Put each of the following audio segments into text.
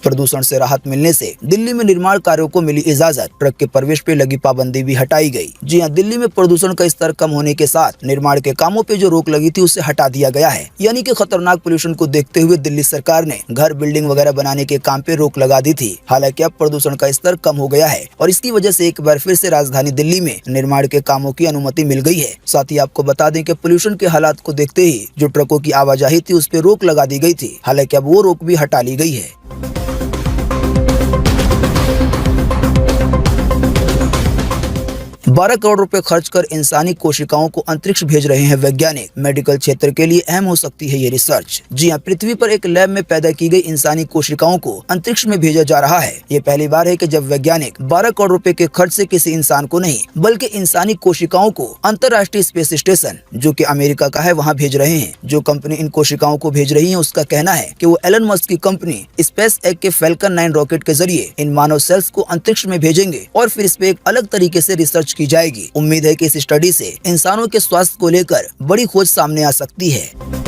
प्रदूषण से राहत मिलने से दिल्ली में निर्माण कार्यों को मिली इजाजत, ट्रक के प्रवेश पे लगी पाबंदी भी हटाई गई। जी हां, दिल्ली में प्रदूषण का स्तर कम होने के साथ निर्माण के कामों पे जो रोक लगी थी उसे हटा दिया गया है। यानी कि खतरनाक पोल्यूशन को देखते हुए दिल्ली सरकार ने घर बिल्डिंग वगैरह बनाने के काम पे रोक लगा दी थी। हालांकि अब प्रदूषण का स्तर कम हो गया है और इसकी वजह से एक बार फिर से राजधानी दिल्ली में निर्माण के कामों की अनुमति मिल गई है। साथ ही आपको बता दें कि पोल्यूशन के हालात को देखते ही जो ट्रकों की आवाजाही थी उस पर रोक लगा दी गई थी। हालांकि अब वो रोक भी हटा ली गई है। 12 करोड़ रुपए खर्च कर इंसानी कोशिकाओं को अंतरिक्ष भेज रहे हैं वैज्ञानिक। मेडिकल क्षेत्र के लिए अहम हो सकती है ये रिसर्च। जी हां, पृथ्वी पर एक लैब में पैदा की गई इंसानी कोशिकाओं को अंतरिक्ष में भेजा जा रहा है। ये पहली बार है कि जब वैज्ञानिक 12 करोड़ रुपए के खर्च से किसी इंसान को नहीं बल्कि इंसानी कोशिकाओं को अंतर्राष्ट्रीय स्पेस स्टेशन जो कि अमेरिका का है वहाँ भेज रहे हैं। जो कंपनी इन कोशिकाओं को भेज रही है उसका कहना है कि वो एलन मस्क की कंपनी स्पेस एक्स के फैल्कन 9 रॉकेट के जरिए इन मानव सेल्स को अंतरिक्ष में भेजेंगे और फिर इस पे एक अलग तरीके से रिसर्च की जाएगी। उम्मीद है कि इस स्टडी से इंसानों के स्वास्थ्य को लेकर बड़ी खोज सामने आ सकती है।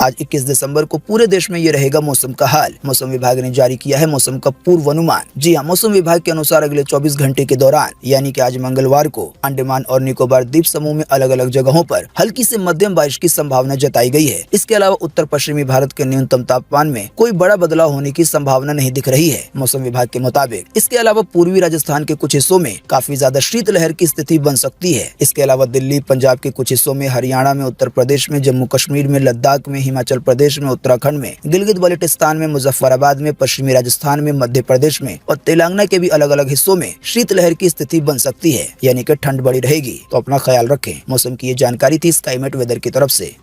आज 21 दिसंबर को पूरे देश में ये रहेगा मौसम का हाल। मौसम विभाग ने जारी किया है मौसम का पूर्वानुमान। जी हां, मौसम विभाग के अनुसार अगले 24 घंटे के दौरान यानी कि आज मंगलवार को अंडमान और निकोबार द्वीप समूह में अलग अलग जगहों पर हल्की से मध्यम बारिश की संभावना जताई गई है। इसके अलावा उत्तर पश्चिमी भारत के न्यूनतम तापमान में कोई बड़ा बदलाव होने की संभावना नहीं दिख रही है। मौसम विभाग के मुताबिक इसके अलावा पूर्वी राजस्थान के कुछ हिस्सों में काफी ज्यादा शीतलहर की स्थिति बन सकती है। इसके अलावा दिल्ली, पंजाब के कुछ हिस्सों में, हरियाणा में, उत्तर प्रदेश में, जम्मू कश्मीर में, लद्दाख में, हिमाचल प्रदेश में, उत्तराखंड में, गिलगित बाल्टिस्तान में, मुजफ्फराबाद में, पश्चिमी राजस्थान में, मध्य प्रदेश में और तेलंगाना के भी अलग अलग हिस्सों में शीतलहर की स्थिति बन सकती है। यानी कि ठंड बढ़ी रहेगी। तो अपना ख्याल रखें। मौसम की ये जानकारी थी स्काईमेट वेदर की तरफ से।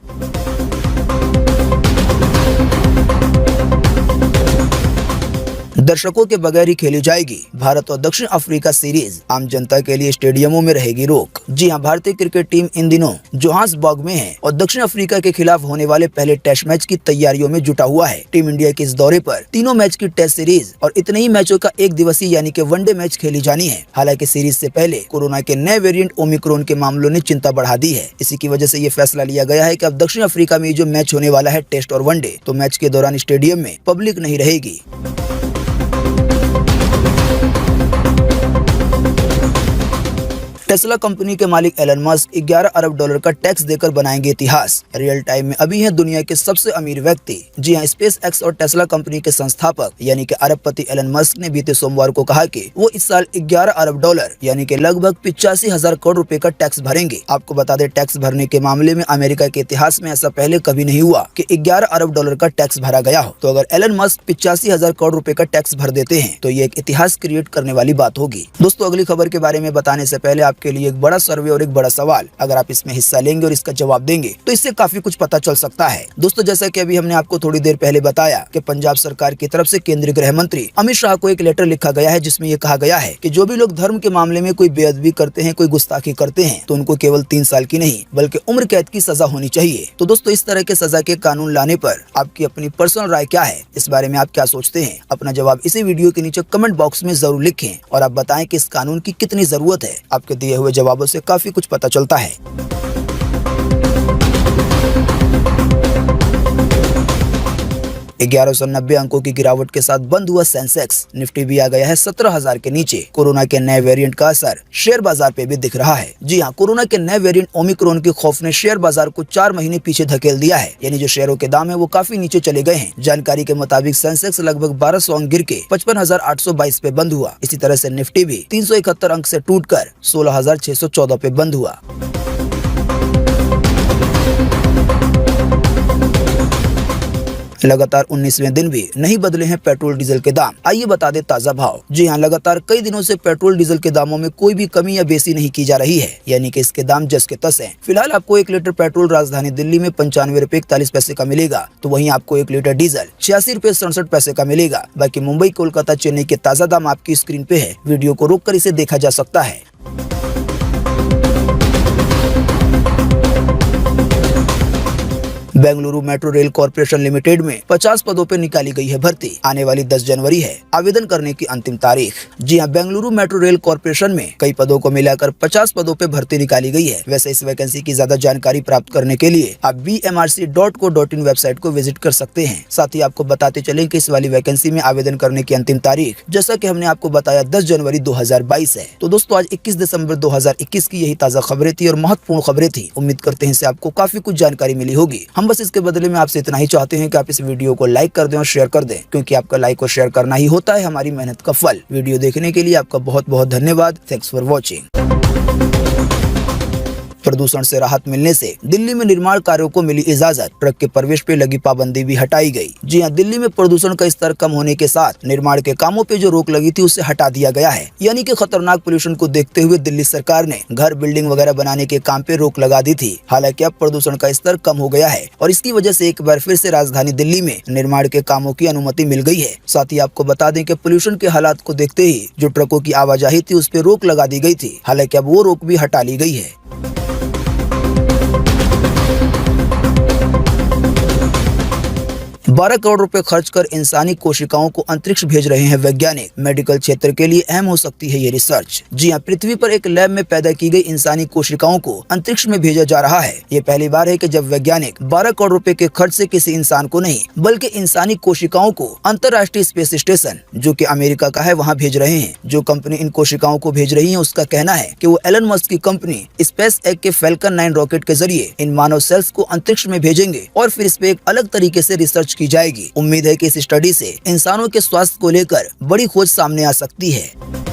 दर्शकों के बगैर ही खेली जाएगी भारत और दक्षिण अफ्रीका सीरीज। आम जनता के लिए स्टेडियमों में रहेगी रोक। जी हां, भारतीय क्रिकेट टीम इन दिनों जोहान्सबर्ग में है और दक्षिण अफ्रीका के खिलाफ होने वाले पहले टेस्ट मैच की तैयारियों में जुटा हुआ है। टीम इंडिया के इस दौरे पर तीनों मैच की टेस्ट सीरीज और इतने ही मैचों का एक दिवसीय यानी कि वनडे मैच खेली जानी है। हालांकि सीरीज से पहले कोरोना के नए वेरिएंट ओमिक्रॉन के मामलों ने चिंता बढ़ा दी है। इसी की वजह से ये फैसला लिया गया है कि अब दक्षिण अफ्रीका में जो मैच होने वाला है टेस्ट और वनडे, तो मैच के दौरान स्टेडियम में पब्लिक नहीं रहेगी। टेस्ला कंपनी के मालिक एलन मस्क 11 अरब डॉलर का टैक्स देकर बनाएंगे इतिहास। रियल टाइम में अभी हैं दुनिया के सबसे अमीर व्यक्ति। जी हां, स्पेस एक्स और टेस्ला कंपनी के संस्थापक यानी कि अरबपति एलन मस्क ने बीते सोमवार को कहा कि वो इस साल 11 अरब डॉलर यानी कि लगभग 85,000 करोड़ रुपए का टैक्स भरेंगे। आपको बता दें, टैक्स भरने के मामले में अमेरिका के इतिहास में ऐसा पहले कभी नहीं हुआ कि 11 अरब डॉलर का टैक्स भरा गया हो। तो अगर एलन मस्क 85,000 करोड़ रुपए का टैक्स भर देते हैं तो ये एक इतिहास क्रिएट करने वाली बात होगी। दोस्तों, अगली खबर के बारे में बताने से पहले आपके लिए एक बड़ा सर्वे और एक बड़ा सवाल। अगर आप इसमें हिस्सा लेंगे और इसका जवाब देंगे तो इससे काफी कुछ पता चल सकता है। दोस्तों, जैसा कि अभी हमने आपको थोड़ी देर पहले बताया कि पंजाब सरकार की तरफ से केंद्रीय गृह मंत्री अमित शाह को एक लेटर लिखा गया है जिसमें यह कहा गया है कि जो भी लोग धर्म के मामले में कोई बेअदबी करते हैं, कोई गुस्ताखी करते हैं, तो उनको केवल 3 साल की नहीं बल्कि उम्र कैद की सजा होनी चाहिए। तो दोस्तों, इस तरह के सजा के कानून लाने पर आपकी अपनी पर्सनल राय क्या है? इस बारे में आप क्या सोचते हैं? अपना जवाब इसी वीडियो के नीचे कमेंट बॉक्स में जरूर लिखें और आप बताएं कि इस कानून की कितनी जरूरत है। आपके दिए हुए जवाबों से काफी कुछ पता चलता है। 1190 अंकों की गिरावट के साथ बंद हुआ सेंसेक्स। निफ्टी भी आ गया है 17,000 के नीचे। कोरोना के नए वेरिएंट का असर शेयर बाजार पे भी दिख रहा है। जी हां, कोरोना के नए वेरिएंट ओमिक्रॉन के खौफ ने शेयर बाजार को 4 महीने पीछे धकेल दिया है। यानी जो शेयरों के दाम है वो काफी नीचे चले गए हैं। जानकारी के मुताबिक सेंसेक्स लगभग 1200 अंक गिर के 55,822 पे बंद हुआ। इसी तरह से निफ्टी भी 371 अंक से टूटकर 16,614 पे बंद हुआ। लगातार 19वें दिन भी नहीं बदले हैं पेट्रोल डीजल के दाम। आइए बता दें ताजा भाव। जी हां, लगातार कई दिनों से पेट्रोल डीजल के दामों में कोई भी कमी या बेसी नहीं की जा रही है। यानी कि इसके दाम जस के तस हैं। फिलहाल आपको 1 लीटर पेट्रोल राजधानी दिल्ली में 95 रुपए 41 पैसे का मिलेगा, तो वहीं आपको 1 लीटर डीजल 86 रुपए 67 पैसे का मिलेगा। बाकी मुंबई, कोलकाता, चेन्नई के ताजा दाम आपकी स्क्रीन पे है। वीडियो को रोककर इसे देखा जा सकता है। Bengaluru metro rail corporation limited में 50 पदों पर निकाली गई है भर्ती। आने वाली 10 जनवरी है आवेदन करने की अंतिम तारीख। जी हां, बेंगलुरु मेट्रो रेल कॉर्पोरेशन में कई पदों को मिलाकर 50 पदों पर भर्ती निकाली गई है। वैसे इस वैकेंसी की ज्यादा जानकारी प्राप्त करने के लिए आप bmrc.co.in वेबसाइट को विजिट कर सकते हैं। साथ ही आपको बताते चलें कि इस वाली वैकेंसी में आवेदन करने की अंतिम तारीख जैसा कि हमने आपको बताया 10 जनवरी 2022 है। तो दोस्तों आज 21 दिसंबर 2021 की यही ताजा खबरें थी और महत्वपूर्ण खबरें थी। उम्मीद करते हैं इससे आपको काफी कुछ जानकारी मिली होगी। हम बस इसके बदले में आपसे इतना ही चाहते हैं कि आप इस वीडियो को लाइक कर दें और शेयर कर दें, क्योंकि आपका लाइक और शेयर करना ही होता है हमारी मेहनत का फल। वीडियो देखने के लिए आपका बहुत बहुत धन्यवाद। Thanks for watching. प्रदूषण से राहत मिलने से दिल्ली में निर्माण कार्यों को मिली इजाजत। ट्रक के प्रवेश पे लगी पाबंदी भी हटाई गई। जी हां, दिल्ली में प्रदूषण का स्तर कम होने के साथ निर्माण के कामों पे जो रोक लगी थी उसे हटा दिया गया है। यानी कि खतरनाक पोल्यूशन को देखते हुए दिल्ली सरकार ने घर बिल्डिंग वगैरह बनाने के काम पे रोक लगा दी थी। हालांकि अब प्रदूषण का स्तर कम हो गया है और इसकी वजह से एक बार फिर से राजधानी दिल्ली में निर्माण के कामों की अनुमति मिल गई है। साथ ही आपको बता दें कि पोल्यूशन के हालात को देखते ही जो ट्रकों की आवाजाही थी उस पर रोक लगा दी गई थी। हालांकि अब वो रोक भी हटा ली गई है। 12 करोड़ रुपए खर्च कर इंसानी कोशिकाओं को अंतरिक्ष भेज रहे हैं वैज्ञानिक। मेडिकल क्षेत्र के लिए अहम हो सकती है ये रिसर्च। जी हां, पृथ्वी पर एक लैब में पैदा की गई इंसानी कोशिकाओं को अंतरिक्ष में भेजा जा रहा है। ये पहली बार है कि जब वैज्ञानिक 12 करोड़ रुपए के खर्च से किसी इंसान को नहीं बल्कि इंसानी कोशिकाओं को अंतर्राष्ट्रीय स्पेस स्टेशन जो कि अमेरिका का है वहाँ भेज रहे हैं। जो कंपनी इन कोशिकाओं को भेज रही है उसका कहना है कि वो एलन मस्क की कंपनी स्पेस एक्स के फैल्कन 9 रॉकेट के जरिए इन मानव सेल्स को अंतरिक्ष में भेजेंगे और फिर इस पे एक अलग तरीके से रिसर्च की जाएगी। उम्मीद है कि इस स्टडी से इंसानों के स्वास्थ्य को लेकर बड़ी खोज सामने आ सकती है।